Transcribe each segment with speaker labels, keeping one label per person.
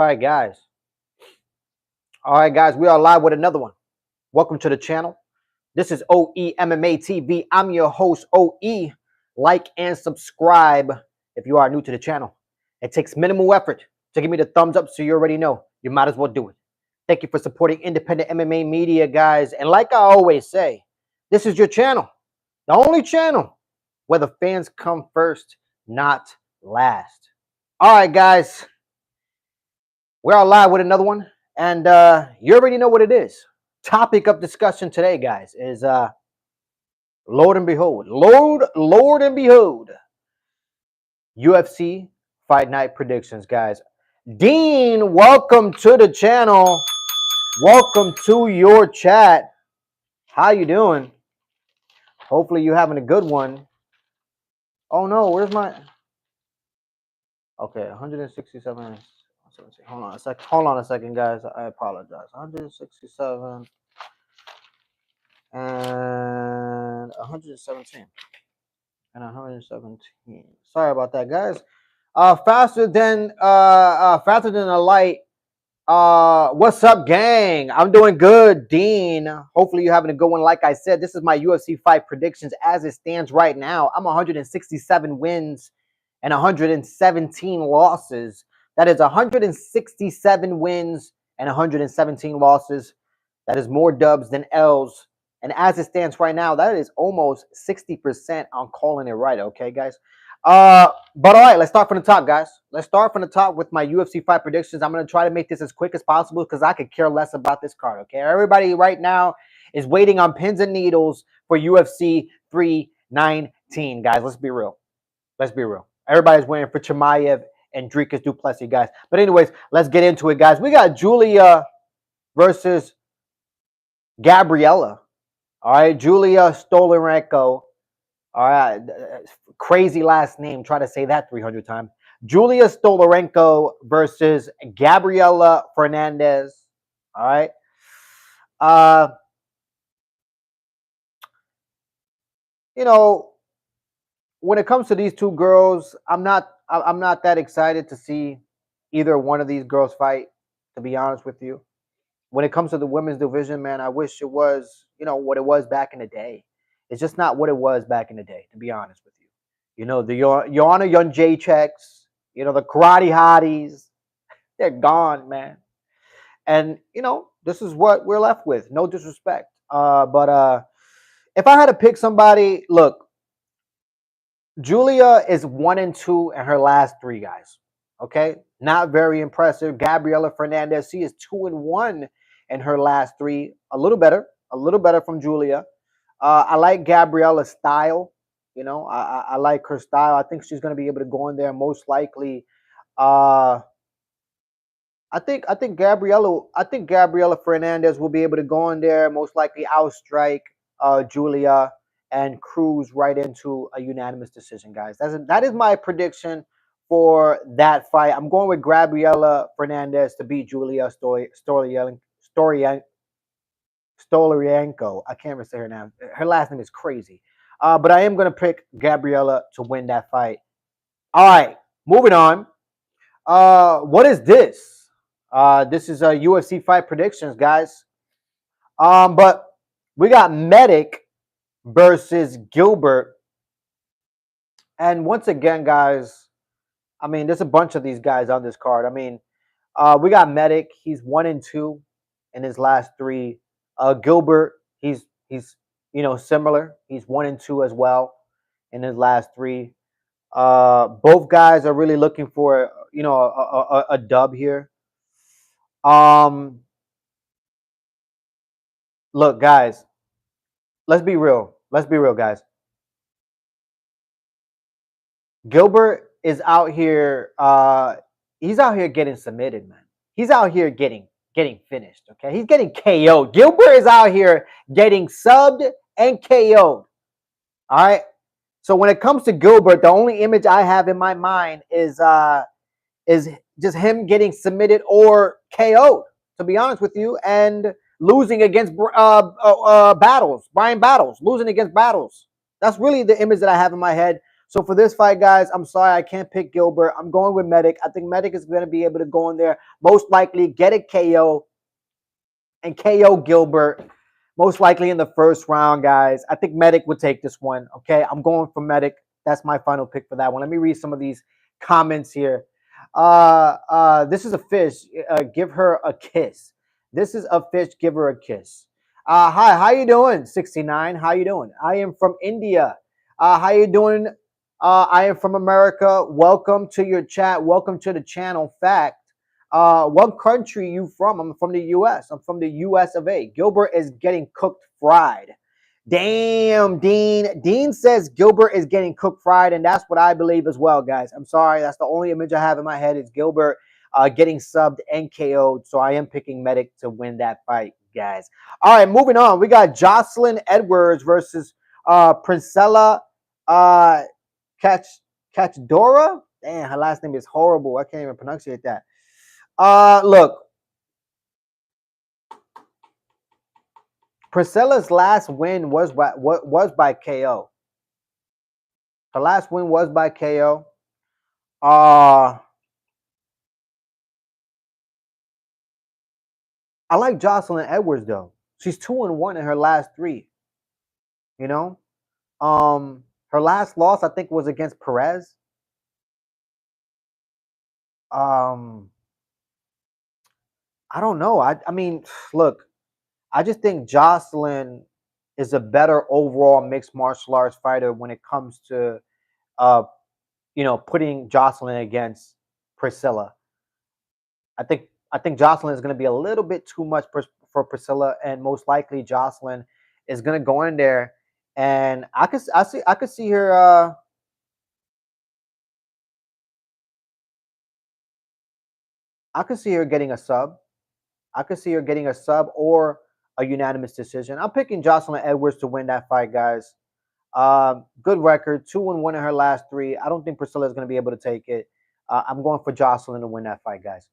Speaker 1: All right, guys. We are live with another one. Welcome to the channel. This is OE MMA TV. I'm your host, OE. Like and subscribe if you are new to the channel. It takes minimal effort to give me the thumbs up, so you already know. You might as well do it. Thank you for supporting independent MMA media, guys. And like I always say, this is your channel. The only channel where the fans come first, not last. All right, guys. We're live with another one. And you already know what it is. Topic of discussion today, guys, is Lord and behold, UFC Fight Night predictions, guys. Dean, welcome to the channel. Welcome to your chat. How you doing? Hopefully you're having a good one. Oh no, where's my? Okay, 167. Hold on a second. Hold on a second, guys. I apologize. 167. And 117 and 117. Sorry about that, guys. Faster than a light. What's up, gang? I'm doing good, Dean. Hopefully you're having a good one. Like I said, this is my UFC fight predictions as it stands right now. I'm 167 wins and 117 losses. That is 167 wins and 117 losses. That is more dubs than L's. And as it stands right now, that is almost 60% on calling it right, okay, guys? But all right, let's start from the top, guys. Let's start from the top with my UFC fight predictions. I'm going to try to make this as quick as possible because I could care less about this card, okay? Everybody right now is waiting on pins and needles for UFC 319, guys. Let's be real. Let's be real. Everybody's waiting for Chimaev and Dricus du Plessis, guys. But anyways, let's get into it, guys. We got Julia versus Gabriella. All right, Julia Stolarenko. All right, crazy last name. Try to say that 300 times. Julia Stolarenko versus Gabriela Fernandez. All right. You know, when it comes to these two girls, I'm not that excited to see either one of these girls fight, to be honest with you. When it comes to the women's division, man, I wish it was, what it was back in the day. It's just not what it was back in the day, to be honest with you. The Joanna Jędrzejczyks, the Karate Hotties, they're gone, man. And, this is what we're left with. No disrespect. But if I had to pick somebody, look, Julia is 1-2 in her last three, guys. Okay? Not very impressive. Gabriela Fernandez, she is 2-1 in her last three. A little better from Julia. I like Gabriella's style. I like her style. I think she's going to be able to go in there most likely. I think Gabriela Fernandez will be able to go in there most likely outstrike Julia and cruise right into a unanimous decision, guys. That is my prediction for that fight. I'm going with Gabriela Fernandez to beat Julia Stolarenko. I can't even say her name. Her last name is crazy. But I am going to pick Gabriela to win that fight. All right, moving on. What is this? This is a UFC fight predictions, guys. But we got Medic versus Gilbert. And once again, guys, I mean, there's a bunch of these guys on this card. I mean, we got Medic. He's 1-2 in his last three. Gilbert, he's similar. He's 1-2 as well in his last three. Both guys are really looking for a dub here. Look, guys, let's be real. Let's be real, guys. Gilbert is out here. He's out here getting submitted, man. He's out here getting finished. Okay, he's getting KO'd. Gilbert is out here getting subbed and KO'd. All right. So when it comes to Gilbert, the only image I have in my mind is just him getting submitted or KO'd, to be honest with you, and losing against Brian Battles, losing against Battles. That's really the image that I have in my head. So for this fight, guys, I'm sorry I can't pick Gilbert. I'm going with Medic. I think Medic is going to be able to go in there, most likely get a KO and KO Gilbert, most likely in the first round, guys. I think Medic would take this one. Okay, I'm going for Medic. That's my final pick for that one. Let me read some of these comments here. This is a fish. Give her a kiss. This is a fish. Give her a kiss. Hi, how you doing? 69. How you doing? I am from India. How you doing? I am from America. Welcome to your chat. Welcome to the channel. Fact. What country you from? I'm from the U.S. I'm from the U.S. of A. Gilbert is getting cooked fried. Damn, Dean. Dean says Gilbert is getting cooked fried, and that's what I believe as well, guys. I'm sorry. That's the only image I have in my head is Gilbert getting subbed and KO'd. So I am picking Medic to win that fight, guys. All right, moving on. We got Jocelyn Edwards versus Princella Cachdora. Damn, her last name is horrible. I can't even pronunciate that. Look, Priscilla's last win was by KO. Her last win was by KO. I like Jocelyn Edwards though. She's 2-1 in her last 3. You know, her last loss I think was against Perez. I don't know. I mean, look, I just think Jocelyn is a better overall mixed martial arts fighter when it comes to putting Jocelyn against Priscilla. I think Jocelyn is going to be a little bit too much for Priscilla, and most likely Jocelyn is going to go in there, and I could see her. I could see her getting a sub. I could see her getting a sub or a unanimous decision. I'm picking Jocelyn Edwards to win that fight, guys. Good record, 2-1 in her last 3. I don't think Priscilla is going to be able to take it. I'm going for Jocelyn to win that fight, guys.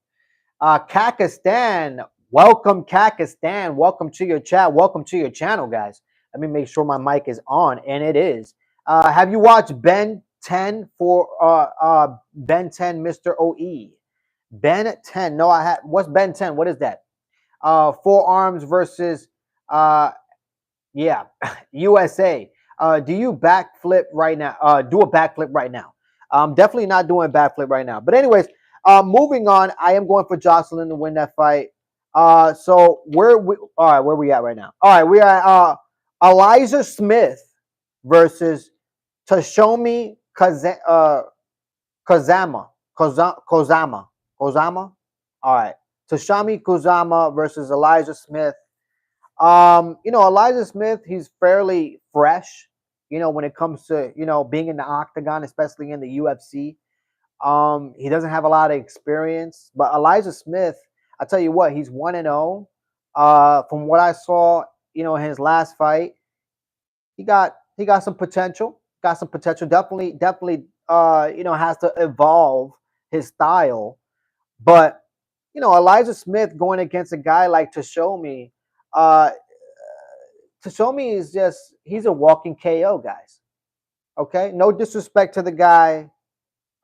Speaker 1: Kakistan, welcome, Kakistan. Welcome to your chat. Welcome to your channel, guys. Let me make sure my mic is on, and it is. Have you watched Ben 10 for Ben 10, Mr. OE? Ben 10. No, I have. What's Ben 10? What is that? Forearms versus yeah, USA. Do you backflip right now? Do a backflip right now. I'm definitely not doing a backflip right now. But anyways, moving on. I am going for Jocelyn to win that fight. So where we at right now? All right, we are Elijah Smith versus Tashomi Kozama. All right. Tashami Kozama versus Elijah Smith. Elijah Smith, he's fairly fresh, when it comes to, being in the octagon, especially in the UFC. He doesn't have a lot of experience, but Elijah Smith, I tell you what, he's 1-0. From what I saw, in his last fight, he got some potential. Definitely, has to evolve his style. But Elijah Smith going against a guy like Tashomi, Tashomi is he's a walking KO, guys. Okay, no disrespect to the guy.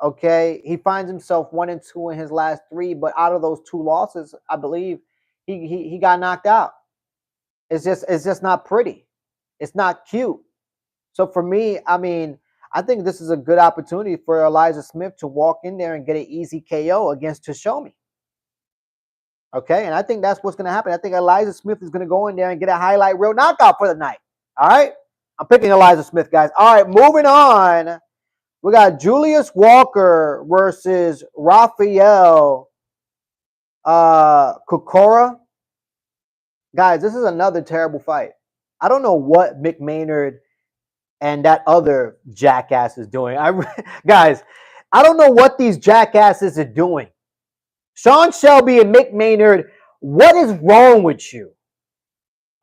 Speaker 1: Okay, he finds himself 1-2 in his last 3, but out of those 2 losses, I believe he got knocked out. It's just not pretty. It's not cute. So for me, I mean, I think this is a good opportunity for Elijah Smith to walk in there and get an easy KO against Tashomi. Okay, and I think that's what's going to happen. I think Elijah Smith is going to go in there and get a highlight reel knockout for the night. All right, I'm picking Elijah Smith, guys. All right, moving on. We got Julius Walker versus Rafael Kokora. Guys, this is another terrible fight. I don't know what Mick Maynard and that other jackass is doing. Guys, I don't know what these jackasses are doing. Sean Shelby and Mick Maynard, what is wrong with you?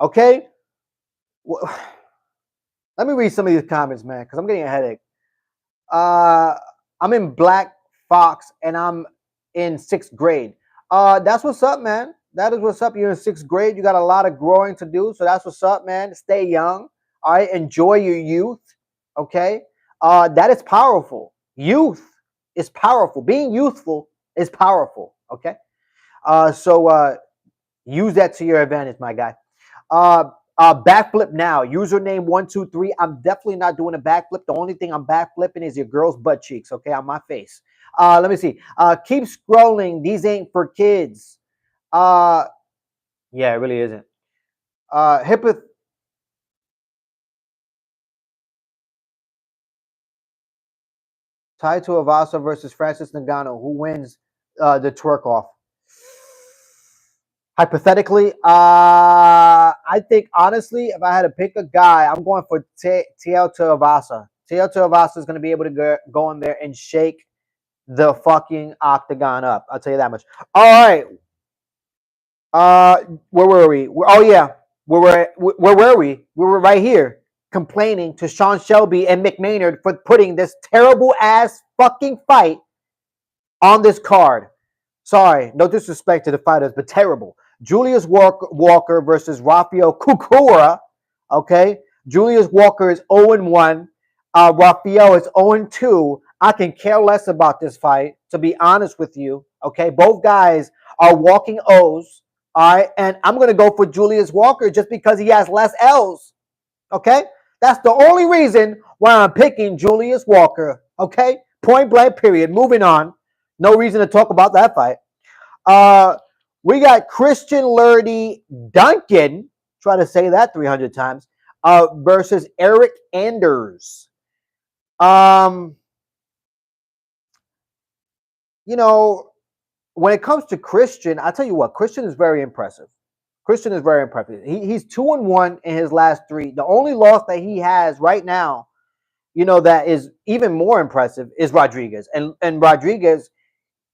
Speaker 1: Okay? Let me read some of these comments, man, because I'm getting a headache. I'm in Black Fox, and I'm in 6th grade. That's what's up, man. That is what's up. You're in 6th grade. You got a lot of growing to do, so that's what's up, man. Stay young. All right? Enjoy your youth, okay? that is powerful. Youth is powerful. Being youthful is powerful. Okay. So use that to your advantage, my guy. Backflip now. Username 123. I'm definitely not doing a backflip. The only thing I'm backflipping is your girl's butt cheeks. Okay, on my face. Let me see. Keep scrolling. These ain't for kids. Yeah, it really isn't. Hippeth. Taito Avasa versus Francis Ngannou. Who wins the twerk off? Hypothetically, I think honestly, if I had to pick a guy, I'm going for TL Tuivasa. TL Tuivasa is going to be able to go in there and shake the fucking octagon up. I'll tell you that much. All right. Where were we? Oh yeah, where were we? We were right here complaining to Sean Shelby and Mick Maynard for putting this terrible ass fucking fight on this card. Sorry, no disrespect to the fighters, but terrible. Julius Walker versus Rafael Kukura. Okay, Julius Walker is 0-1. Rafael is 0-2. I can care less about this fight, to be honest with you. Okay, both guys are walking O's. All right, and I'm gonna go for Julius Walker just because he has less L's. Okay, that's the only reason why I'm picking Julius Walker. Okay, point blank. Period. Moving on. No reason to talk about that fight. We got Christian Lurdy Duncan, try to say that 300 times, versus Eric Anders. You know, when it comes to Christian, I tell you what, Christian is very impressive. Christian is very impressive. He's 2-1 in his last three. The only loss that he has right now, you know, that is even more impressive is Rodriguez. And Rodriguez,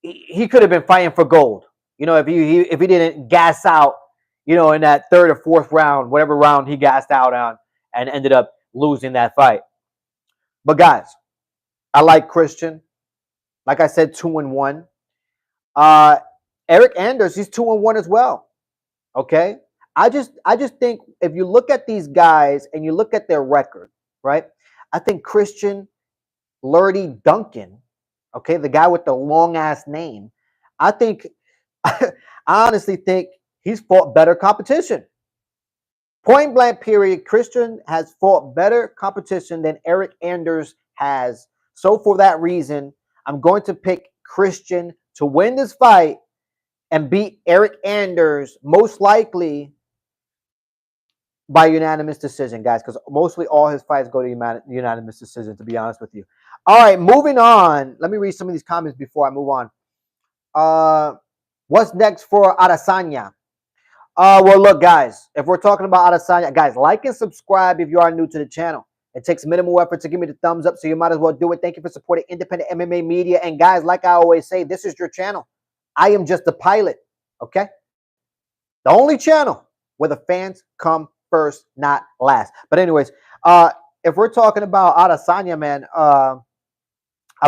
Speaker 1: he could have been fighting for gold. You know, if he didn't gas out, you know, in that third or fourth round, whatever round he gassed out on, and ended up losing that fight. But guys, I like Christian. Like I said, 2-1. Eric Anders, he's 2-1 as well. Okay, I just think if you look at these guys and you look at their record, right? I think Christian Lurdy Duncan, okay, the guy with the long ass name, I think I honestly think he's fought better competition. Point blank period. Christian has fought better competition than Eric Anders has. So for that reason, I'm going to pick Christian to win this fight and beat Eric Anders, most likely by unanimous decision, guys, because mostly all his fights go to unanimous decision, to be honest with you. All right, moving on. Let me read some of these comments before I move on. What's next for Adesanya? Well, look, guys, if we're talking about Adesanya, guys, like and subscribe if you are new to the channel. It takes minimal effort to give me the thumbs up, so you might as well do it. Thank you for supporting independent MMA media. And guys, like I always say, this is your channel. I am just the pilot, okay? The only channel where the fans come first, not last. But anyways, if we're talking about Adesanya, man, I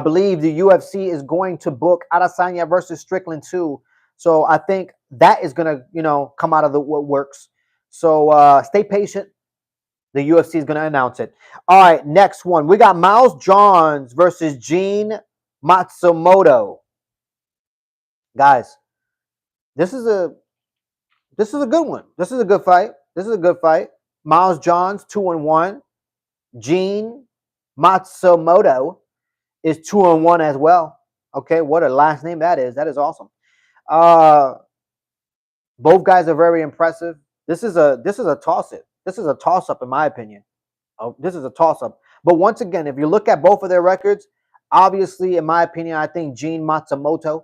Speaker 1: believe the UFC is going to book Adesanya versus Strickland 2. So I think that is going to, you know, come out of the works. So stay patient. The UFC is going to announce it. All right, next one. We got Miles Johns versus Gene Matsumoto. Guys, this is a good one. This is a good fight. This is a good fight. Miles Johns 2-1. Gene Matsumoto is 2-1 as well. Okay, what a last name that is. That is awesome. Both guys are very impressive. This is a toss-up. This is a toss-up in my opinion. This is a toss-up. But once again, if you look at both of their records, obviously, in my opinion, I think Gene Matsumoto,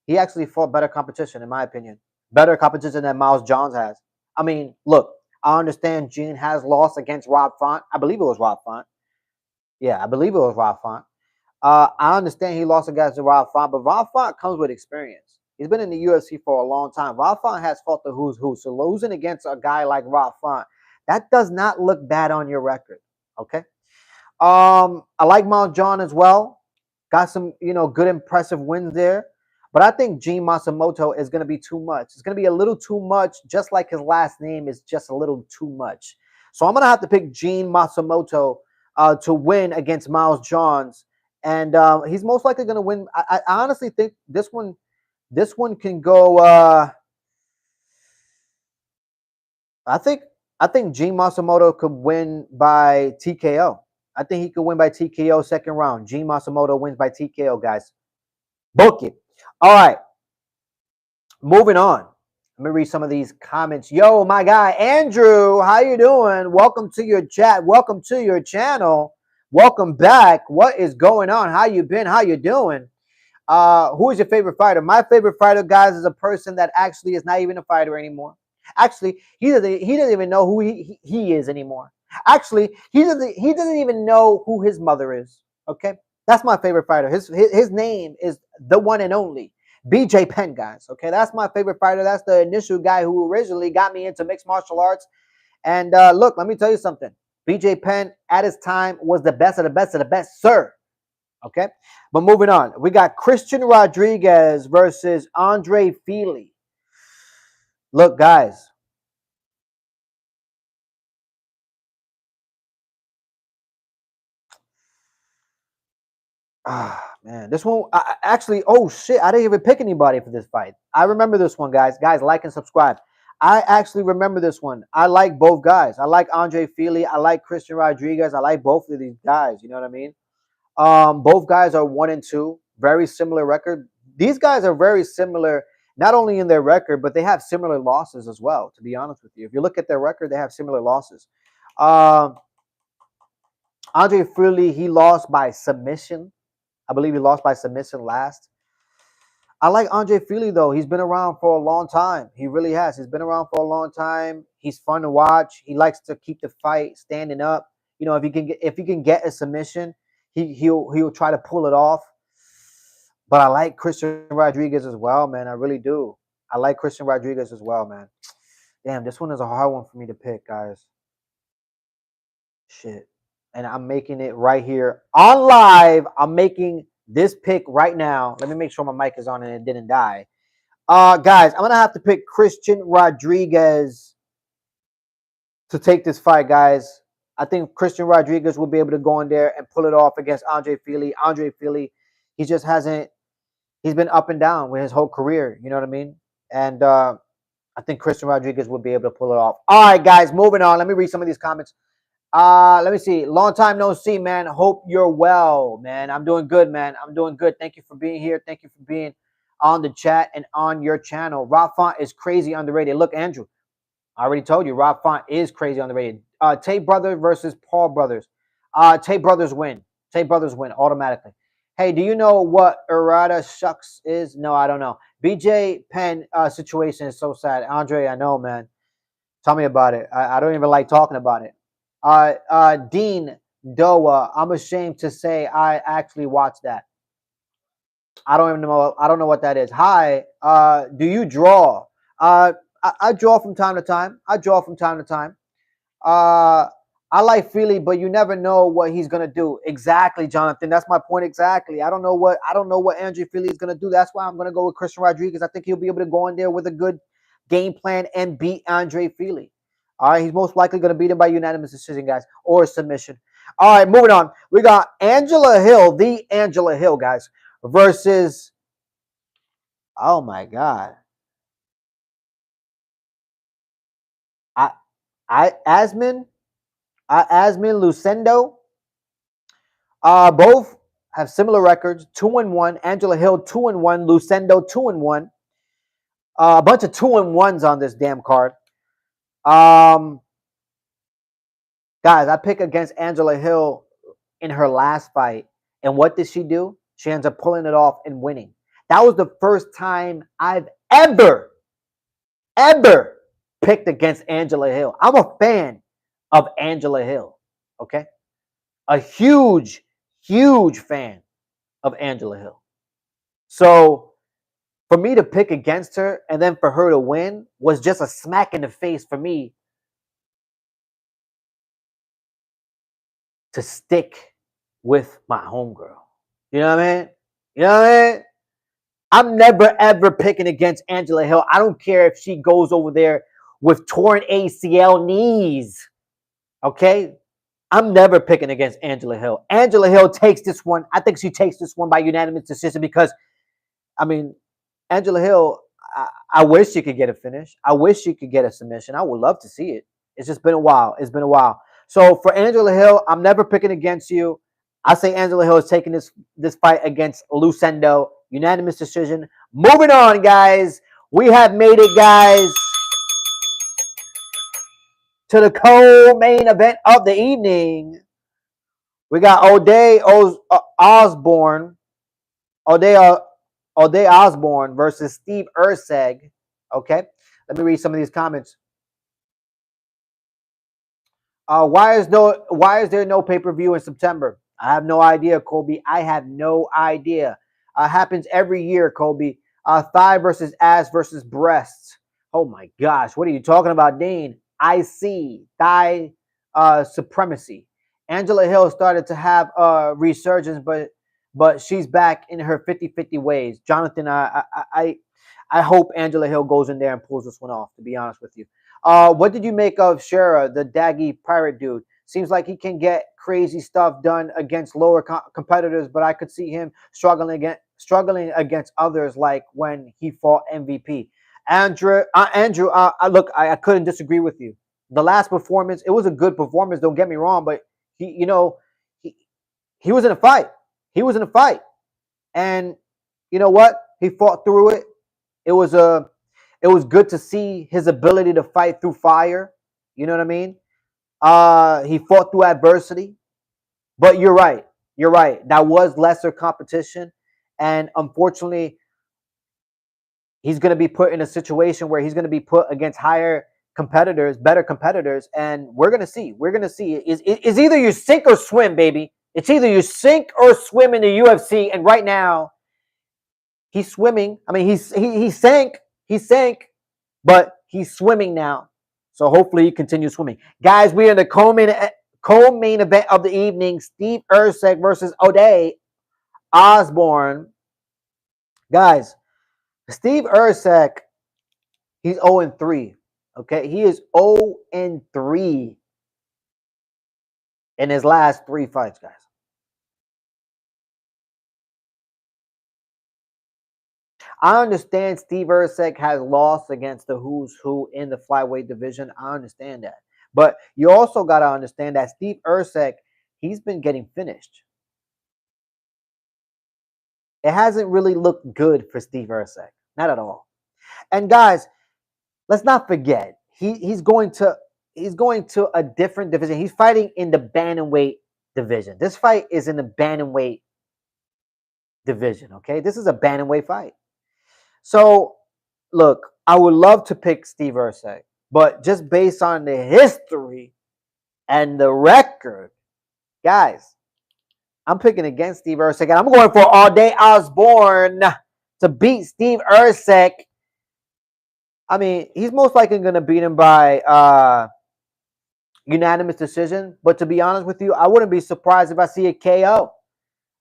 Speaker 1: he actually fought better competition, in my opinion. Better competition than Miles Johns has. I mean, look, I understand Gene has lost against Rob Font. I believe it was Rob Font. Yeah, I believe it was Rob Font. I understand he lost against Rob Font, but Rob Font comes with experience. He's been in the UFC for a long time. Rob Font has fought the who's who. So losing against a guy like Rob Font, that does not look bad on your record. Okay. I like Mount John as well. Got some, you know, good impressive wins there. But I think Gene Matsumoto is going to be too much. It's going to be a little too much, just like his last name is just a little too much. So I'm going to have to pick Gene Matsumoto to win against Miles Johns, and he's most likely going to win. I honestly think this one can go. I think I think Gene Masamoto could win by TKO. I think he could win by TKO second round. Gene Masamoto wins by TKO, guys. Book it. All right, moving on. Let me read some of these comments. Yo, my guy Andrew, how you doing? Welcome to your chat. Welcome to your channel. Welcome back. What is going on? How you been? How you doing? Who is your favorite fighter? My favorite fighter, guys, is a person that actually is not even a fighter anymore. Actually, he doesn't even know who he is anymore. Actually, he doesn't even know who his mother is. Okay, that's my favorite fighter. His name is the one and only BJ Penn, guys. Okay, that's my favorite fighter. That's the initial guy who originally got me into mixed martial arts. And look, let me tell you something. BJ Penn at his time was the best of the best of the best, sir. Okay, but moving on, we got Christian Rodriguez versus Andre Fili. Look, guys, man, this one actually. Oh shit, I didn't even pick anybody for this fight. I remember this one, guys. Guys, like and subscribe. I actually remember this one. I like both guys. I like Andre Fili. I like Christian Rodriguez. I like both of these guys. You know what I mean? Both guys are 1-2, very similar record. These guys are very similar, not only in their record, but they have similar losses as well. To be honest with you, if you look at their record, they have similar losses. Um, Andre Fili, he lost by submission. I believe he lost by submission last. I like Andre Fili though. He's been around for a long time. He really has. He's been around for a long time. He's fun to watch. He likes to keep the fight standing up. You know, if he can get a submission, he'll try to pull it off. But I like Christian Rodriguez as well, man. I really do. I like Christian Rodriguez as well, man. Damn, this one is a hard one for me to pick, guys. Shit. And I'm making it right here on live. I'm making this pick right now. Let me make sure my mic is on and it didn't die. Guys, I'm gonna have to pick Christian Rodriguez to take this fight, guys. I think Christian Rodriguez will be able to go in there and pull it off against Andre Fili. Andre Fili, he just hasn't. He's been up and down with his whole career. You know what I mean? And I think Christian Rodriguez will be able to pull it off. All right, guys, moving on. Let me read some of these comments. Let me see. Long time no see, man. Hope you're well, man. I'm doing good, man. I'm doing good. Thank you for being here. Thank you for being on the chat and on your channel. Rob Font is crazy underrated. Look, Andrew, I already told you, Rob Font is crazy underrated. Tate Brothers versus Paul Brothers. Tate Brothers win. Tate Brothers win automatically. Hey, do you know what errata shucks is? No, I don't know. BJ Penn situation is so sad. Andre, I know, man. Tell me about it. I don't even like talking about it. Dean Doa, I'm ashamed to say I actually watched that. I don't even know. I don't know what that is. Hi. Do you draw? I draw from time to time. I draw from time to time. Uh, I like Fili, but you never know what he's gonna do. Exactly, Jonathan. That's my point. Exactly. I don't know what Andrew Fili is gonna do. That's why I'm gonna go with Christian Rodriguez. I think he'll be able to go in there with a good game plan and beat Andre Fili. All right, he's most likely gonna beat him by unanimous decision, guys, or submission. All right, moving on. We got Angela Hill, the Angela Hill, guys, versus. Oh my God. I Asmin. Asmin Lucendo. Both have similar records: 2-1. Angela Hill 2-1. Lucendo 2-1. A bunch of 2-1s on this damn card. Um, Guys, I pick against Angela Hill in her last fight, and what did she do? She ends up pulling it off and winning. That was the first time I've ever picked against Angela Hill. I'm a fan of Angela Hill. Okay, a huge fan of Angela Hill. So for me to pick against her and then for her to win was just a smack in the face for me to stick with my homegirl. You know what I mean? You know what I mean? I'm never ever picking against Angela Hill. I don't care if she goes over there with torn ACL knees. Okay? I'm never picking against Angela Hill. Angela Hill takes this one. I think she takes this one by unanimous decision because, I mean, Angela Hill, I wish she could get a finish. I wish she could get a submission. I would love to see it. It's just been a while. It's been a while. So for Angela Hill, I'm never picking against you. I say Angela Hill is taking this fight against Lucendo. Unanimous decision. Moving on, guys. We have made it, guys, to the co-main event of the evening. We got Osborne, O'Day Osborne versus Steve Erceg. Okay, let me read some of these comments. Why is there no pay-per-view in September? I have no idea, Colby. I have no idea. Happens every year, Colby. Thigh versus ass versus breasts. Oh my gosh, what are you talking about, Dean? I see thigh supremacy. Angela Hill started to have resurgence, but she's back in her 50-50 ways. Jonathan, I hope Angela Hill goes in there and pulls this one off, to be honest with you. What did you make of Shera, the Daggy pirate dude? Seems like he can get crazy stuff done against lower competitors, but I could see him struggling against others, like when he fought MVP. Andrew, look, I couldn't disagree with you. The last performance, it was a good performance. Don't get me wrong, but he he was in a fight. He was in a fight, and you know what? He fought through it. It was good to see his ability to fight through fire. You know what I mean? He fought through adversity. But you're right. You're right. That was lesser competition. And unfortunately, he's going to be put in a situation where he's going to be put against higher competitors, better competitors. And we're going to see. We're going to see. It's either you sink or swim, baby. It's either you sink or swim in the UFC. And right now, he's swimming. I mean, he sank. He sank, but he's swimming now. So hopefully he continues swimming. Guys, we are in the co-main event of the evening. Steve Erceg versus O'Day Osborne. Guys, Steve Erceg, he's 0-3. Okay, he is 0-3 in his last 3 fights, guys. I understand Steve Erceg has lost against the who's who in the flyweight division. I understand that. But you also got to understand that Steve Erceg, he's been getting finished. It hasn't really looked good for Steve Erceg. Not at all. And guys, let's not forget, he's going to a different division. He's fighting in the bantamweight division. This fight is in the bantamweight division, okay? This is a bantamweight fight. So, look, I would love to pick Steve Erceg, but just based on the history and the record, guys, I'm picking against Steve Erceg, and I'm going for O'Day Osborne to beat Steve Erceg. I mean, he's most likely going to beat him by unanimous decision, but to be honest with you, I wouldn't be surprised if I see a KO.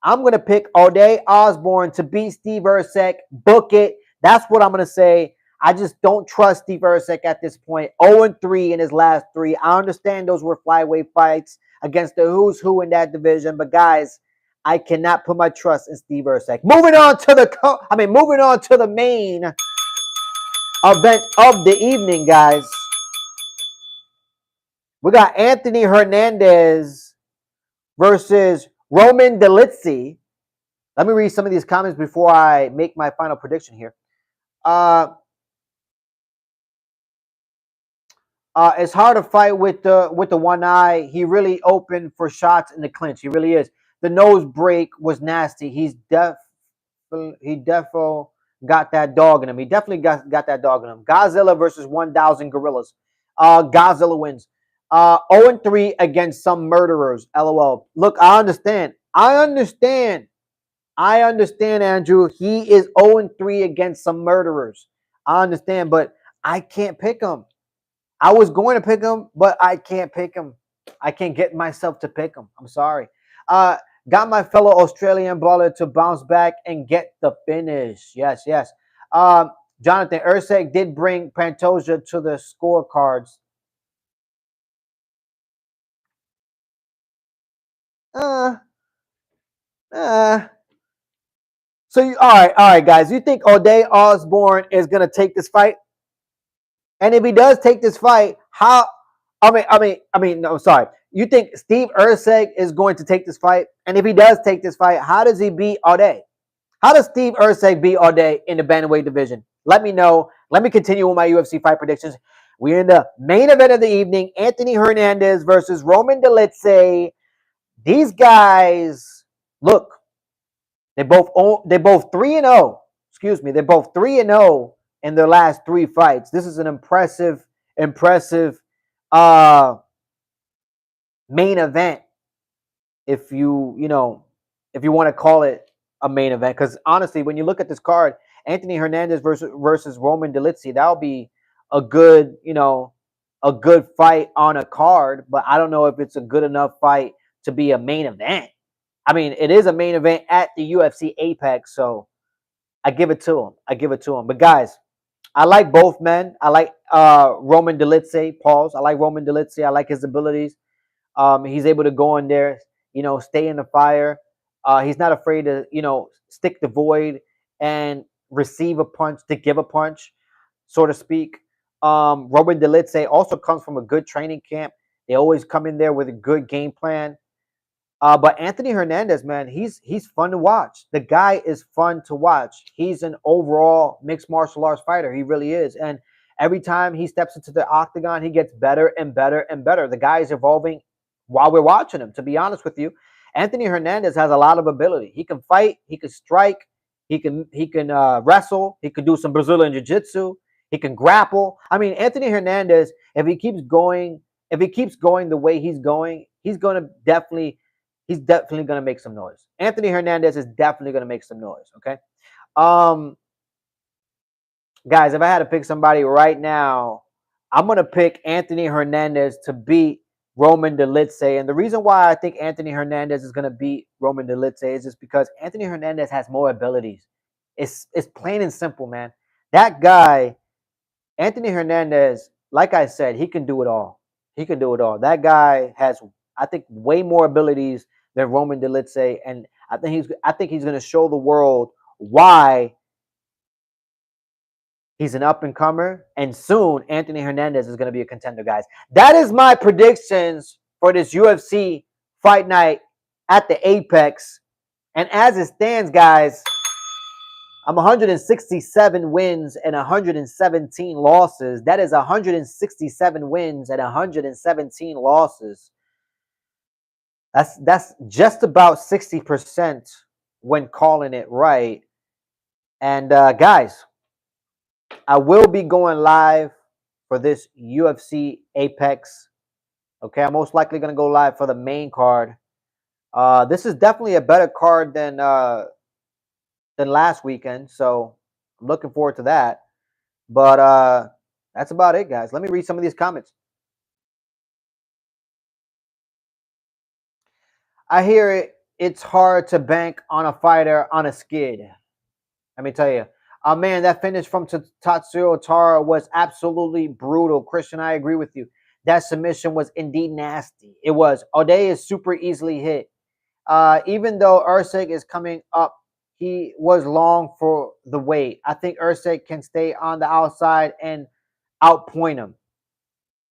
Speaker 1: I'm going to pick O'Day Osborne to beat Steve Erceg. Book it. That's what I'm going to say. I just don't trust Steve Erceg at this point. 0-3 in his last 3. I understand those were flyweight fights against the who's who in that division, but guys, I cannot put my trust in Steve Erceg. Moving on to the main event of the evening, guys. We got Anthony Hernandez versus Roman Dolidze. Let me read some of these comments before I make my final prediction here. It's hard to fight with the one eye. He really opened for shots in the clinch. He really is. The nose break was nasty. He definitely got that dog in him. He definitely got that dog in him. Godzilla versus 1,000 gorillas. Godzilla wins. 0-3 against some murderers. LOL. Look, I understand. I understand, Andrew. He is 0-3 against some murderers. I understand, but I can't pick him. I was going to pick him, but I can't pick him. I can't get myself to pick him. I'm sorry. Got my fellow Australian baller to bounce back and get the finish. Yes, yes. Jonathan Erceg did bring Pantoja to the scorecards. Uh, uh. So all right, guys. You think O'Day Osborne is gonna take this fight? And if he does take this fight, how? No, sorry. You think Steve Erceg is going to take this fight? And if he does take this fight, how does he beat O'Day? How does Steve Erceg beat O'Day in the bantamweight division? Let me know. Let me continue with my UFC fight predictions. We're in the main event of the evening: Anthony Hernandez versus Roman Dolidze. These guys, look, they both 3-0. Excuse me, they're both 3-0 in their last three fights. This is an impressive uh main event, if if you want to call it a main event. Because honestly, when you look at this card, Anthony Hernandez versus Roman Dolidze, that'll be a good, a good fight on a card. But I don't know if it's a good enough fight to be a main event. I mean, it is a main event at the UFC Apex, so I give it to him. I give it to him. But guys, I like both men. I like Roman Dolidze. Pause. I like Roman Dolidze. I like his abilities. He's able to go in there, stay in the fire. He's not afraid to, stick the void and receive a punch to give a punch, so to speak. Roman Dolidze also comes from a good training camp. They always come in there with a good game plan. But Anthony Hernandez, man, he's fun to watch. The guy is fun to watch. He's an overall mixed martial arts fighter. He really is. And every time he steps into the octagon, he gets better and better and better. The guy is evolving while we're watching him, to be honest with you. Anthony Hernandez has a lot of ability. He can fight. He can strike. He can wrestle. He could do some Brazilian jiu-jitsu. He can grapple. I mean, Anthony Hernandez, if he keeps going the way he's going, he's definitely going to make some noise. Anthony Hernandez is definitely going to make some noise. Okay. Um, Guys, if I had to pick somebody right now, I'm going to pick Anthony Hernandez to beat Roman Dolidze. And the reason why I think Anthony Hernandez is going to beat Roman Dolidze is just because Anthony Hernandez has more abilities. It's plain and simple, man. That guy, Anthony Hernandez, like I said, he can do it all. He can do it all. That guy has, I think, way more abilities than Roman Dolidze, and I think he's going to show the world why he's an up and comer, and soon Anthony Hernandez is going to be a contender, guys. That is my predictions for this UFC fight night at the Apex. And as it stands, guys, I'm 167 wins and 117 losses. That is 167 wins and 117 losses. That's just about 60% when calling it right. And guys, I will be going live for this UFC Apex. Okay, I'm most likely going to go live for the main card. This is definitely a better card than last weekend, so I'm looking forward to that. But that's about it, guys. Let me read some of these comments. I hear it's hard to bank on a fighter on a skid. Let me tell you. Man, that finish from Tatsuro Tara was absolutely brutal. Christian, I agree with you. That submission was indeed nasty. It was. O'Day is super easily hit. Even though Erceg is coming up, he was long for the weight. I think Erceg can stay on the outside and outpoint him.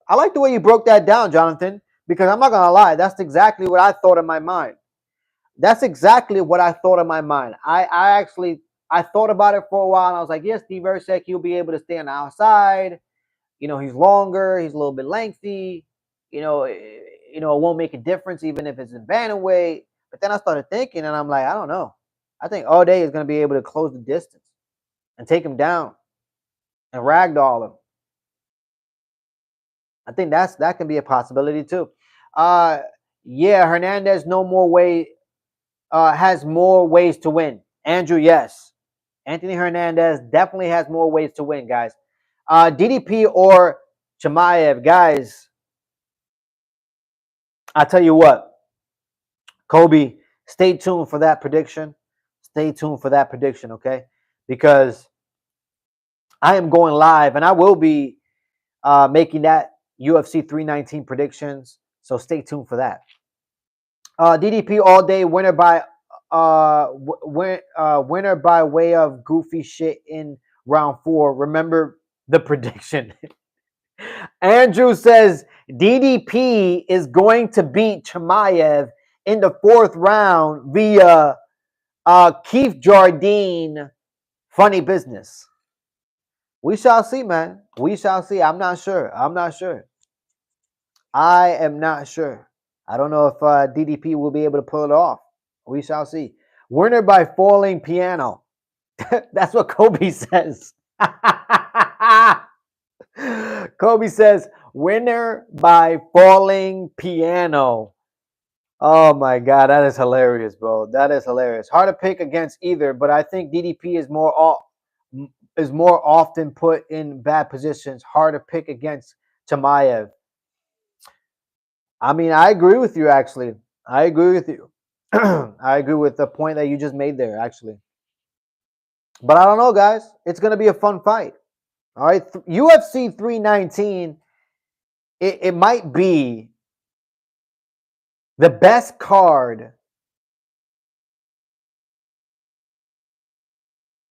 Speaker 1: I like the way you broke that down, Jonathan, because I'm not going to lie. That's exactly what I thought in my mind. That's exactly what I thought in my mind. I thought about it for a while, and I was like, yes, Steve Erceg, he'll be able to stay on the outside. He's longer. He's a little bit lengthy. It won't make a difference even if it's in bantamweight. But then I started thinking, and I'm like, I don't know. I think O'Day is going to be able to close the distance and take him down and ragdoll him. I think that can be a possibility too. Yeah, Hernandez has more ways to win. Andrew, yes. Anthony Hernandez definitely has more ways to win, guys. DDP or Chimaev, guys. I tell you what, Kobe, stay tuned for that prediction. Stay tuned for that prediction, okay? Because I am going live, and I will be making that UFC 319 predictions. So stay tuned for that. DDP all day, winner by winner by way of goofy shit in round 4. Remember the prediction. Andrew says DDP is going to beat Chimaev in the 4th round via Keith Jardine. Funny business. We shall see, man. We shall see. I'm not sure. I am not sure. I don't know if DDP will be able to pull it off. We shall see. Winner by falling piano. That's what Kobe says. Kobe says, winner by falling piano. Oh my God, that is hilarious, bro. That is hilarious. Hard to pick against either, but I think DDP is more often put in bad positions. Hard to pick against Chimaev. I mean, I agree with you, actually. I agree with you. I agree with the point that you just made there, actually. But I don't know, guys. It's going to be a fun fight. All right. UFC 319, it might be the best card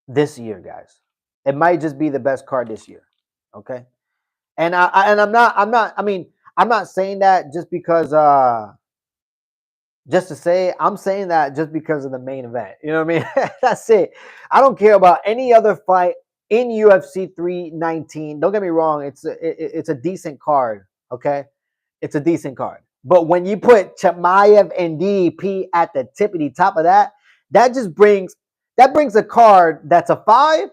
Speaker 1: this year, guys. It might just be the best card this year. Okay. And I'm not saying that just because just to say, I'm saying that just because of the main event. You know what I mean? That's it. I don't care about any other fight in UFC 319. Don't get me wrong, it's a decent card, okay? It's a decent card. But when you put Chimaev and DDP at the tippity top of that, that brings a card that's a 5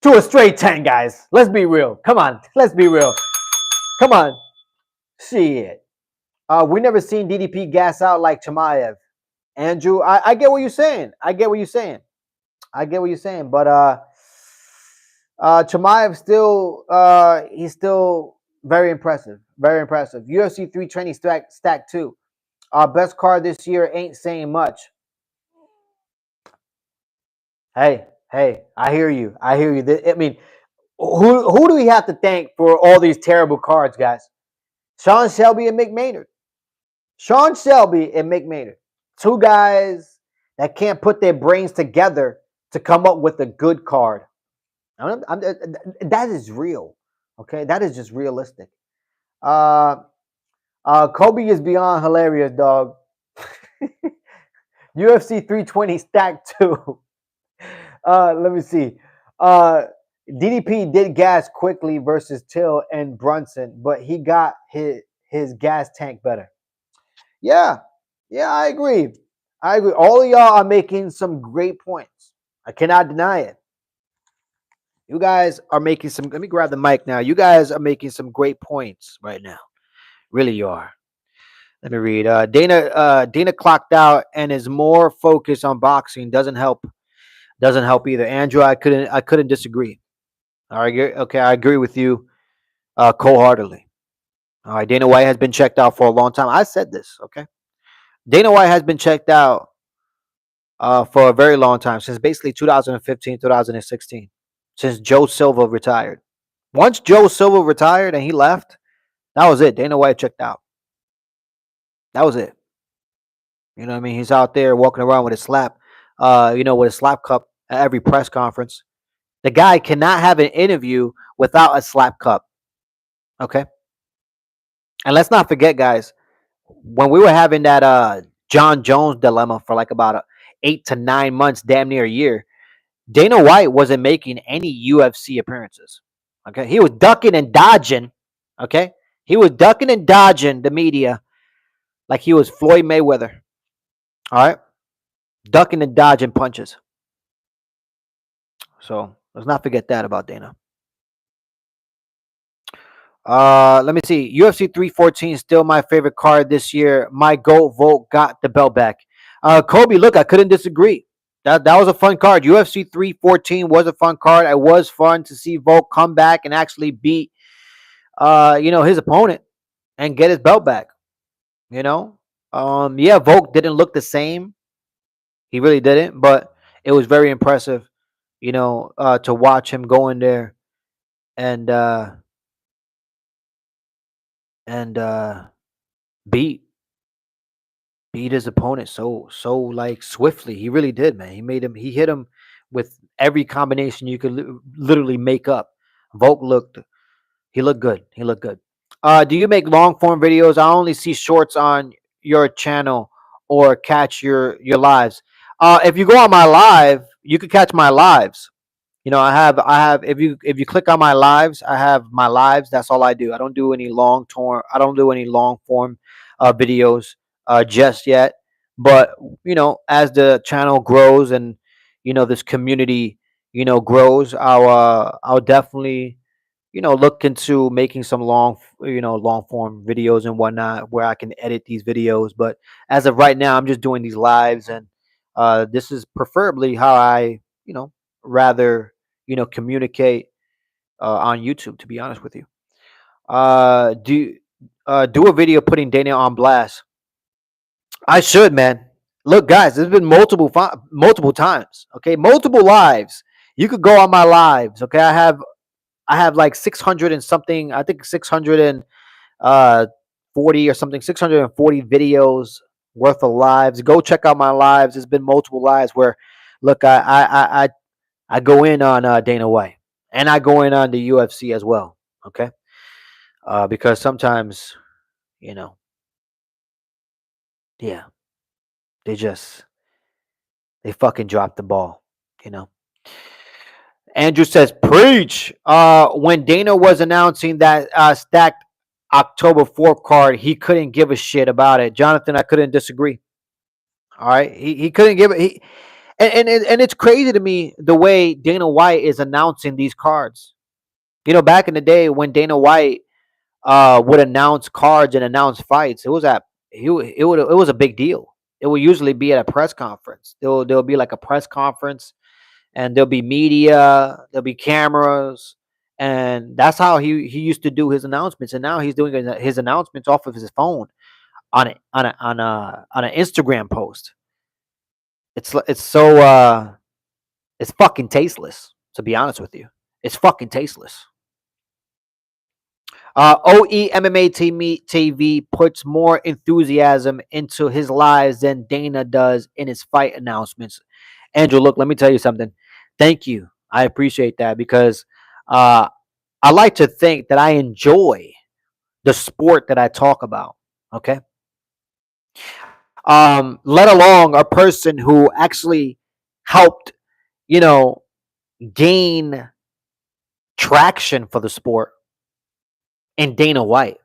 Speaker 1: to a straight 10, guys. Let's be real. Come on. Let's be real. Come on. Shit. We never seen DDP gas out like Chimaev. Andrew, I get what you're saying. But Chimaev still he's still very impressive. Very impressive. UFC 3 training stack 2. Best card this year ain't saying much. Hey, I hear you. I mean, who do we have to thank for all these terrible cards, guys? Sean Shelby and Mick Maynard. Two guys that can't put their brains together to come up with a good card. That is real. Okay, that is just realistic. Kobe is beyond hilarious, dog. UFC 320 stack 2. Let me see. DDP did gas quickly versus Till and Brunson, but he got his gas tank better. Yeah, I agree. All of y'all are making some great points. I cannot deny it. You guys are making some. Let me grab the mic now. You guys are making some great points right now. Really, you are. Let me read. Dana clocked out and is more focused on boxing. Doesn't help. Doesn't help either. Andrew, I couldn't disagree. All right. Okay, I agree with you wholeheartedly. All right. Dana White has been checked out for a long time. I said this. Okay. Dana White has been checked out for a very long time, since basically 2015, 2016, since Joe Silva retired. Once Joe Silva retired and he left, that was it. Dana White checked out. That was it. You know what I mean? He's out there walking around with a slap, with a slap cup at every press conference. The guy cannot have an interview without a slap cup. Okay. And let's not forget, guys, when we were having that John Jones dilemma for like about 8 to 9 months, damn near a year, Dana White wasn't making any UFC appearances. Okay. He was ducking and dodging. Okay. He was ducking and dodging the media like he was Floyd Mayweather. All right. Ducking and dodging punches. So let's not forget that about Dana. Let me see. UFC 314 is still my favorite card this year. My GOAT vote got the belt back. Kobe, look, I couldn't disagree. That was a fun card. UFC 314 was a fun card. It was fun to see Volk come back and actually beat his opponent and get his belt back. Yeah, Volk didn't look the same. He really didn't, but it was very impressive, to watch him go in there and and beat beat his opponent so like swiftly. He really did, man. He hit him with every combination you could literally make up. Volk looked good. He looked good. Do you make long form videos? I only see shorts on your channel or catch your lives. If you go on my live, you could catch my lives. I have if you click on my lives, I have my lives. That's all I do. I don't do any I don't do any long form videos just yet. But as the channel grows and this community grows, I'll definitely look into making some long form videos and whatnot where I can edit these videos. But as of right now, I'm just doing these lives, and this is preferably how I rather communicate on YouTube. To be honest with you, do do a video putting Dana on blast. I should, man. Look, guys, there's been multiple times. Okay, multiple lives. You could go on my lives. Okay, I have like 600 and something. I think 640 or something. 640 videos worth of lives. Go check out my lives. There's been multiple lives where, look, I go in on Dana White, and I go in on the UFC as well. Okay, because sometimes you know, yeah, they just they fucking drop the ball. You know. Andrew says, "Preach." When Dana was announcing that stacked October 4th card, he couldn't give a shit about it. Jonathan, I couldn't disagree. All right, he couldn't give it. And it's crazy to me the way Dana White is announcing these cards. Back in the day when Dana White would announce cards and announce fights, it was a big deal. It would usually be at a press conference. There'll be like a press conference, and there'll be media, there'll be cameras, and that's how he used to do his announcements. And now he's doing his announcements off of his phone on an Instagram post. It's so it's fucking tasteless. To be honest with you, it's fucking tasteless. OE TV puts more enthusiasm into his lives than Dana does in his fight announcements. Andrew, look, let me tell you something. Thank you. I appreciate that because uh, I like to think that I enjoy the sport that I talk about. Okay. Let alone a person who actually helped, you know, gain traction for the sport in Dana White.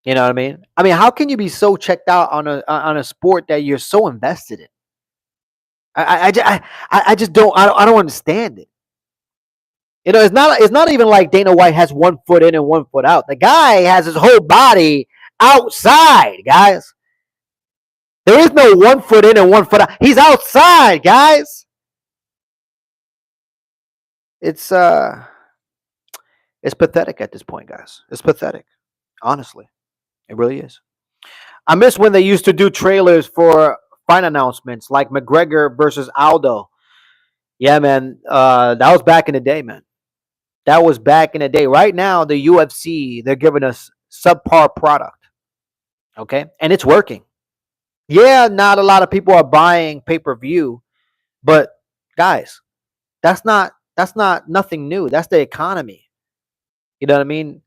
Speaker 1: You know what I mean? I mean, how can you be so checked out on a sport that you're so invested in? I just I don't understand it. It's not even like Dana White has one foot in and one foot out. The guy has his whole body outside, guys. There is no one foot in and one foot out. He's outside, guys. It's uh it's pathetic at this point, guys. It's pathetic. Honestly. It really is. I miss when they used to do trailers for fight announcements like McGregor versus Aldo. Yeah, man. That was back in the day, man. That was back in the day. Right now, the UFC, they're giving us subpar product. Okay. And it's working. Yeah, not a lot of people are buying pay-per-view, but guys, that's not nothing new. That's the economy. You know what I mean?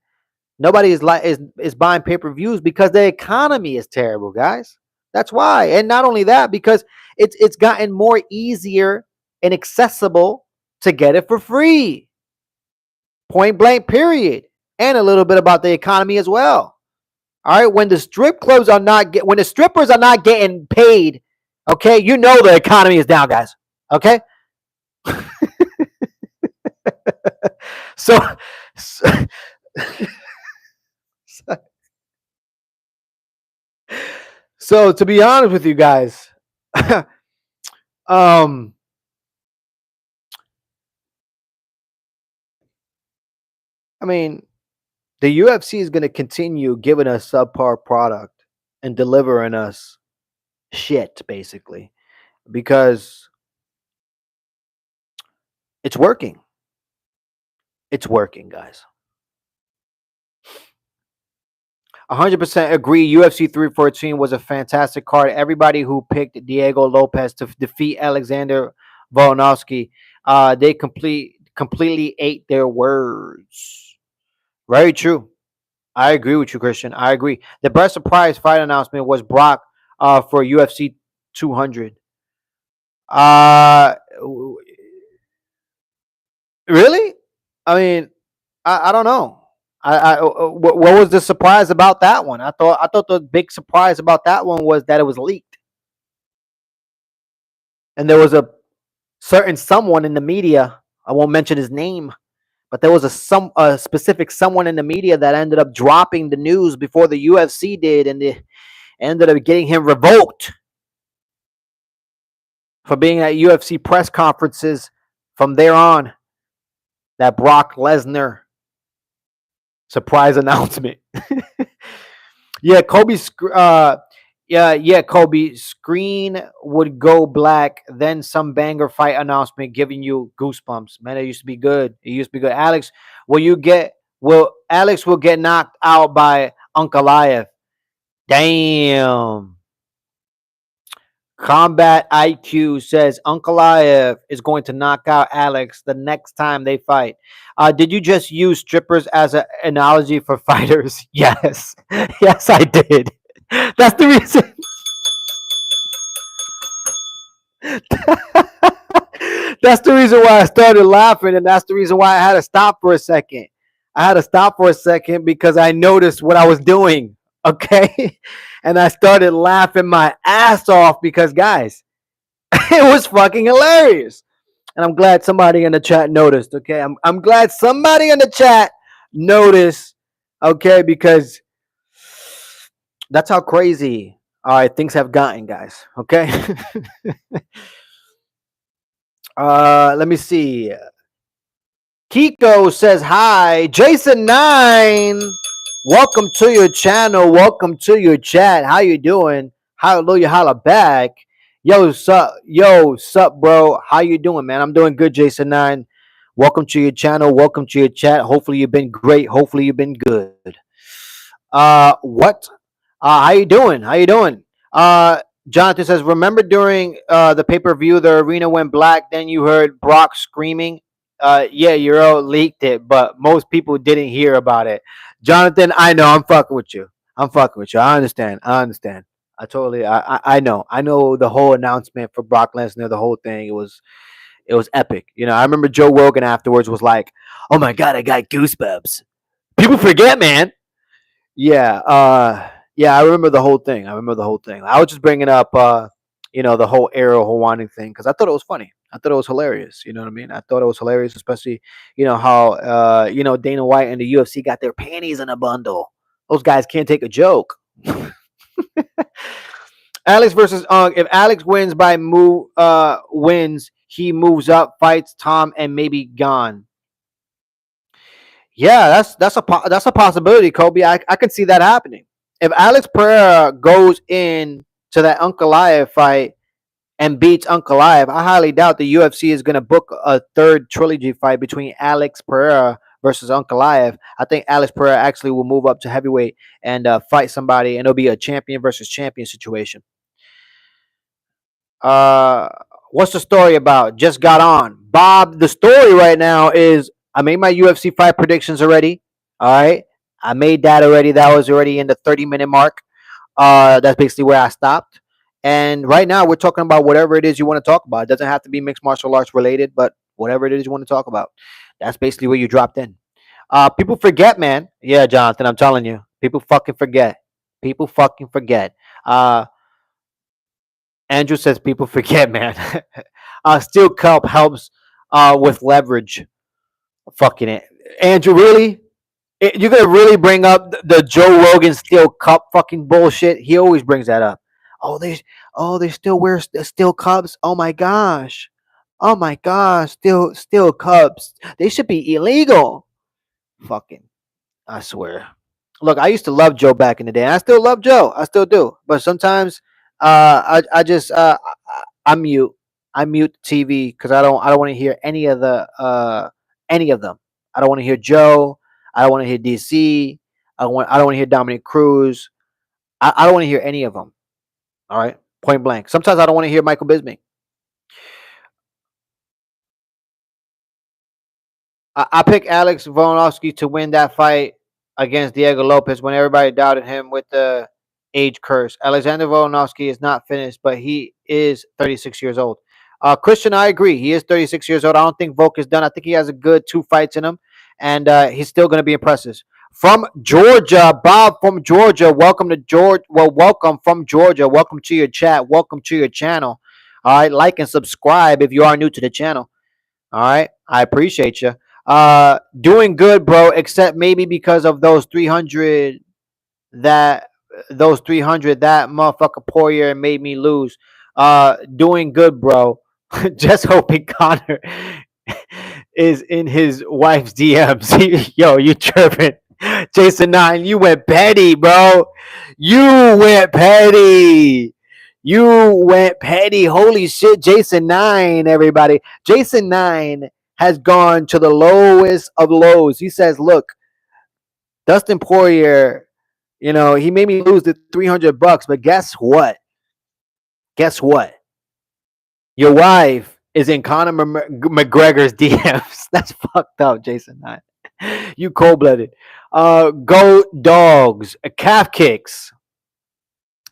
Speaker 1: Nobody is buying pay-per-views because the economy is terrible, guys. That's why. And not only that, because it's gotten more easier and accessible to get it for free. Point blank, period. And a little bit about the economy as well. All right, when the when the strippers are not getting paid, okay, you know the economy is down, guys. Okay, so, so, so to be honest with you guys, um, I mean, the UFC is going to continue giving us subpar product and delivering us shit, basically, because it's working. It's working, guys. 100% agree. UFC 314 was a fantastic card. Everybody who picked Diego Lopez to defeat Alexander Volkanovski, they completely ate their words. Very true. I agree with you, Christian. I agree. The best surprise fight announcement was Brock for UFC 200. Uh, really? I mean, I don't know. What was the surprise about that one? I thought the big surprise about that one was that it was leaked, and there was a certain someone in the media. I won't mention his name, but there was a specific someone in the media that ended up dropping the news before the UFC did, and they ended up getting him revoked for being at UFC press conferences from there on. That Brock Lesnar surprise announcement. Yeah, Kobe. Screen would go black, then some banger fight announcement giving you goosebumps. Man, it used to be good. It used to be good. Alex will get knocked out by Ankalaev. Damn. Combat IQ says Ankalaev is going to knock out Alex the next time they fight. Did you just use strippers as an analogy for fighters? Yes. Yes, I did. That's the reason. That's the reason why I started laughing, and that's the reason why I had to stop for a second. I had to stop for a second because I noticed what I was doing. Okay. And I started laughing my ass off because, guys, it was fucking hilarious. And I'm glad somebody in the chat noticed. Okay. I'm glad somebody in the chat noticed. Okay. Because that's how crazy, all right, things have gotten, guys. Okay. Let me see. Kiko says hi. Jason9, welcome to your channel. Welcome to your chat. How you doing? Hallelujah, holla back. Sup, bro? How you doing, man? I'm doing good, Jason9. Welcome to your channel. Welcome to your chat. Hopefully you've been great. Hopefully you've been good. What? How you doing? How you doing? Jonathan says, remember during the pay-per-view, the arena went black, then you heard Brock screaming. Yeah, Euro leaked it, but most people didn't hear about it. Jonathan, I know, I'm fucking with you. I'm fucking with you. I understand. I know. I know the whole announcement for Brock Lesnar, the whole thing. It was epic. I remember Joe Rogan afterwards was like, "Oh my god, I got goosebumps." People forget, man. Yeah, yeah, I remember the whole thing. I was just bringing up, the whole Ariel Hawani thing because I thought it was funny. I thought it was hilarious. You know what I mean? I thought it was hilarious, especially how Dana White and the UFC got their panties in a bundle. Those guys can't take a joke. Alex versus If Alex wins he moves up, fights Tom, and maybe gone. Yeah, that's a possibility, Kobe. I can see that happening. If Alex Pereira goes in to that Ankalaev fight and beats Ankalaev, I highly doubt the UFC is going to book a third trilogy fight between Alex Pereira versus Ankalaev. I think Alex Pereira actually will move up to heavyweight and fight somebody, and it'll be a champion versus champion situation. Uh, what's the story about? Just got on, Bob. The story right now is I made my UFC fight predictions already. All right, I made that already. That was already in the 30-minute mark. That's basically where I stopped. And right now we're talking about whatever it is you want to talk about. It doesn't have to be mixed martial arts related, but whatever it is you want to talk about. That's basically where you dropped in. People forget, man. Yeah, Jonathan, I'm telling you, people fucking forget. People fucking forget. Andrew says people forget, man. Steel cup helps with leverage. Fucking it, Andrew. Really? You're gonna really bring up the Joe Rogan steel cup fucking bullshit? He always brings that up. Oh, they still wear steel cups. Oh my gosh. Oh my gosh. Steel cups. They should be illegal. Fucking. I swear. Look, I used to love Joe back in the day. And I still love Joe. I still do. But sometimes, I just I mute. I mute the TV because I don't want to hear any of them. I don't want to hear Joe. I don't want to hear DC. I don't want to hear Dominic Cruz. I don't want to hear any of them. All right, point blank. Sometimes I don't want to hear Michael Bisping. I picked Alex Volkanovski to win that fight against Diego Lopez when everybody doubted him with the age curse. Alexander Volkanovski is not finished, but he is 36 years old. Christian, I agree. He is 36 years old. I don't think Volk is done. I think he has a good 2 fights in him, and he's still going to be impressive. From Georgia, Bob from Georgia. Welcome to Georgia. Well, welcome from Georgia. Welcome to your chat. Welcome to your channel. All right, like and subscribe if you are new to the channel. All right, I appreciate you. Doing good, bro. Except maybe because of that those 300 that motherfucker Poirier made me lose. Doing good, bro. Just hoping Connor is in his wife's DMs. Yo, you tripping? Jason 9, you went petty, bro. You went petty. You went petty. Holy shit, Jason 9, everybody. Jason 9 has gone to the lowest of lows. He says, look, Dustin Poirier, he made me lose the $300, but guess what? Guess what? Your wife is in Conor McGregor's DMs. That's fucked up, Jason 9. You cold-blooded. Go dogs. Calf kicks.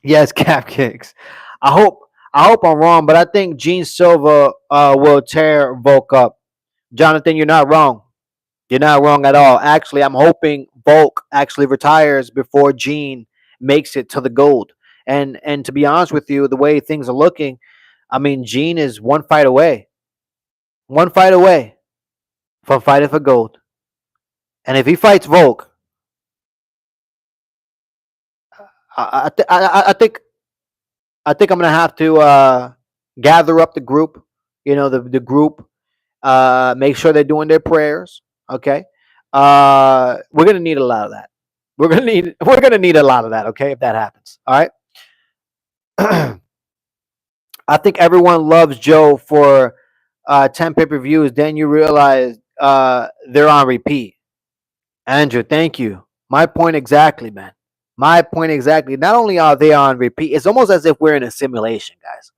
Speaker 1: Yes, calf kicks. I hope I'm wrong, but I think Gene Silva will tear Volk up. Jonathan, you're not wrong. You're not wrong at all. Actually, I'm hoping Volk actually retires before Gene makes it to the gold. And to be honest with you, the way things are looking, I mean, Gene is 1 fight away. 1 fight away from fighting for gold. And if he fights Volk, I think I'm gonna have to gather up the group. The group. Make sure they're doing their prayers. Okay. We're gonna need a lot of that. We're gonna need a lot of that. Okay, if that happens. All right. I think everyone loves Joe for 10 pay-per-views. Then you realize they're on repeat. Andrew, thank you. My point exactly, man. My point exactly. Not only are they on repeat, it's almost as if we're in a simulation, guys.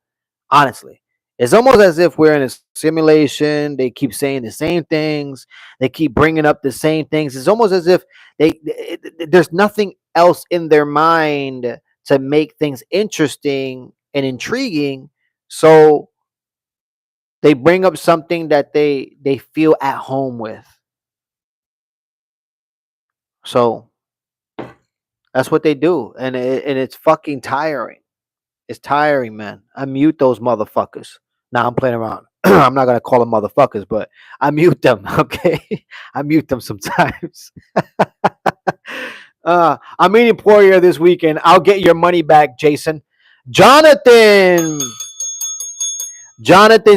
Speaker 1: Honestly, it's almost as if we're in a simulation. They keep saying the same things. They keep bringing up the same things. It's almost as if there's nothing else in their mind to make things interesting and intriguing. So they bring up something that they feel at home with. So that's what they do, and it's fucking tiring. It's tiring, man. I mute those motherfuckers. Now I'm playing around. I'm not gonna call them motherfuckers, but I mute them. Okay, I mute them sometimes. I'm meeting Poirier this weekend. I'll get your money back, Jason. Jonathan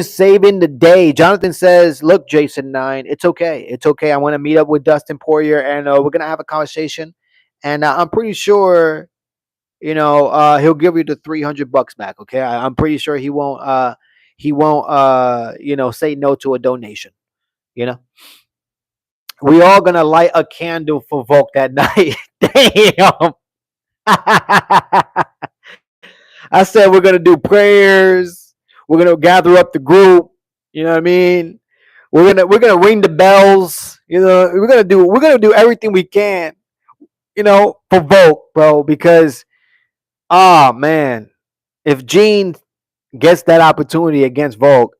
Speaker 1: saving the day. Jonathan says, "Look, Jason 9, it's okay. It's okay. I want to meet up with Dustin Poirier, and we're gonna have a conversation. And I'm pretty sure." He'll give you the $300 back. Okay, I'm pretty sure he won't. Say no to a donation. We all gonna light a candle for Volk that night. Damn. I said we're gonna do prayers. We're gonna gather up the group. You know what I mean? We're gonna ring the bells. We're gonna do everything we can. For Volk, bro, because. Oh man, if Gene gets that opportunity against Volk,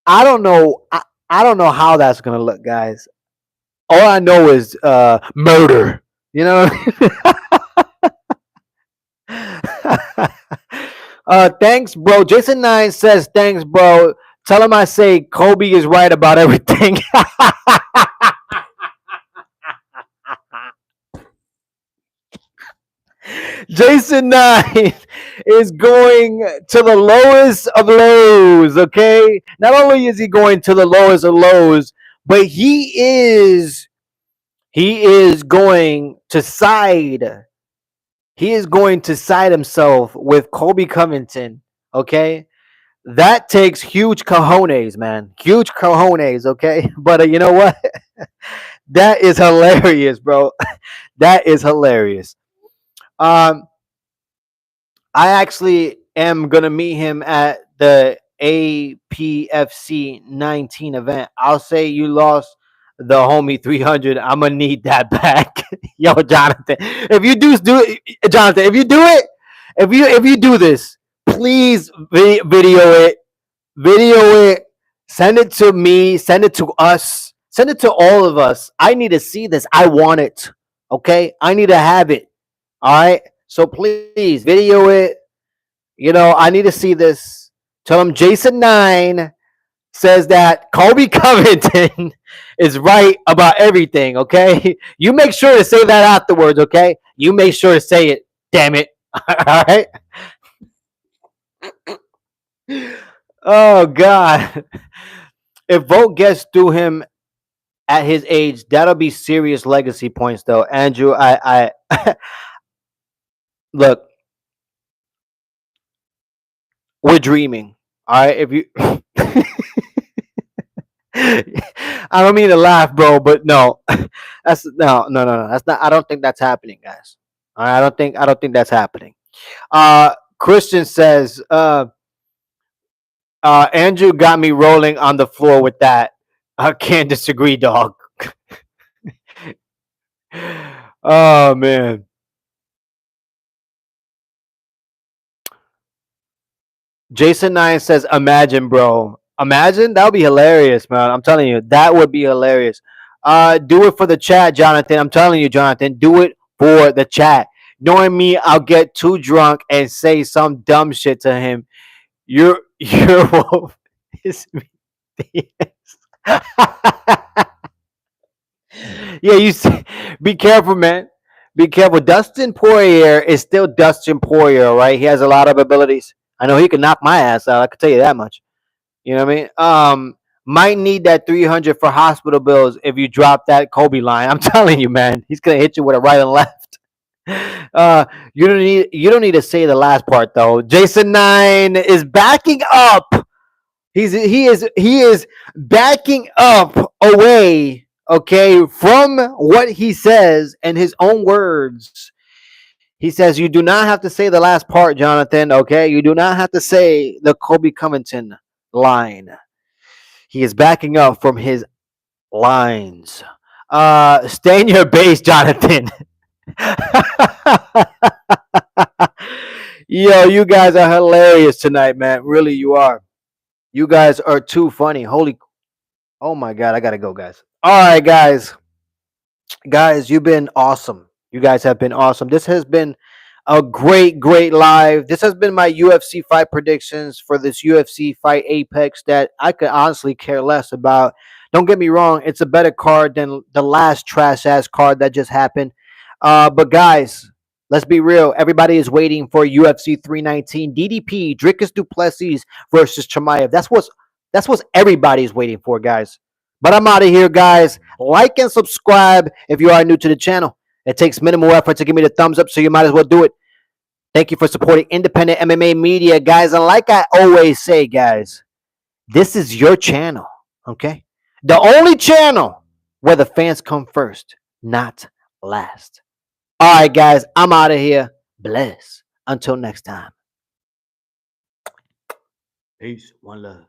Speaker 1: I don't know. I don't know how that's gonna look, guys. All I know is murder. You know. Thanks, bro. Jason 9 says thanks, bro. Tell him I say Kobe is right about everything. Jason 9 is going to the lowest of lows, okay? Not only is he going to the lowest of lows, but he is going to side. He is going to side himself with Colby Covington, okay? That takes huge cojones, man. Huge cojones, okay? But you know what? That is hilarious, bro. That is hilarious. Um, I actually am gonna meet him at the APFC 19 event. I'll say you lost the homie 300. I'm gonna need that back. Yo, Jonathan, if you do it, Jonathan, if you do this, please video it, send it to me, send it to us, send it to all of us. I need to see this. I want it. Okay, I need to have it. All right. So please video it. I need to see this. Tell him Jason9 says that Kobe Covington is right about everything. Okay, you make sure to say that afterwards. Okay, you make sure to say it. Damn it. All right. Oh God. If Vogt gets through him at his age, that'll be serious legacy points, though. Andrew, I look, we're dreaming. All right, if you, I don't mean to laugh, bro, but no, that's no. That's not. I don't think that's happening, guys. All right, I don't think that's happening. Christian says, Andrew got me rolling on the floor with that. I can't disagree, dog. Oh man. Jason9 says, "Imagine, bro. Imagine that would be hilarious, man. I'm telling you, that would be hilarious. Do it for the chat, Jonathan. I'm telling you, Jonathan. Do it for the chat. Knowing me, I'll get too drunk and say some dumb shit to him. Your wolf is me." Yeah, be careful, man. Be careful. Dustin Poirier is still Dustin Poirier, right? He has a lot of abilities. I know he can knock my ass out. I can tell you that much. You know what I mean? Might need that 300 for hospital bills if you drop that Kobe line. I'm telling you, man, he's gonna hit you with a right and left. You don't need to say the last part though. Jason9 is backing up. He is backing up away. Okay, from what he says and his own words. He says you do not have to say the last part, Jonathan. Okay, you do not have to say the Kobe Covington line. He is backing up from his lines. Stay in your base, Jonathan. Yo, you guys are hilarious tonight, man. Really, you are. You guys are too funny. Oh my God, I gotta go, guys. All right, guys, you've been awesome. You guys have been awesome. This has been a great live. This has been my UFC fight predictions for this UFC fight Apex that I could honestly care less about. Don't get me wrong, it's a better card than the last trash ass card that just happened. But guys, let's be real. Everybody is waiting for UFC 319 DDP Dricus Duplessis versus Chimaev. That's what everybody's waiting for, guys. But I'm out of here, guys. Like and subscribe if you are new to the channel. It takes minimal effort to give me the thumbs up, so you might as well do it. Thank you for supporting independent MMA media, guys. And like I always say, guys, this is your channel, okay? The only channel where the fans come first, not last. All right, guys, I'm out of here. Bless. Until next time. Peace. One love.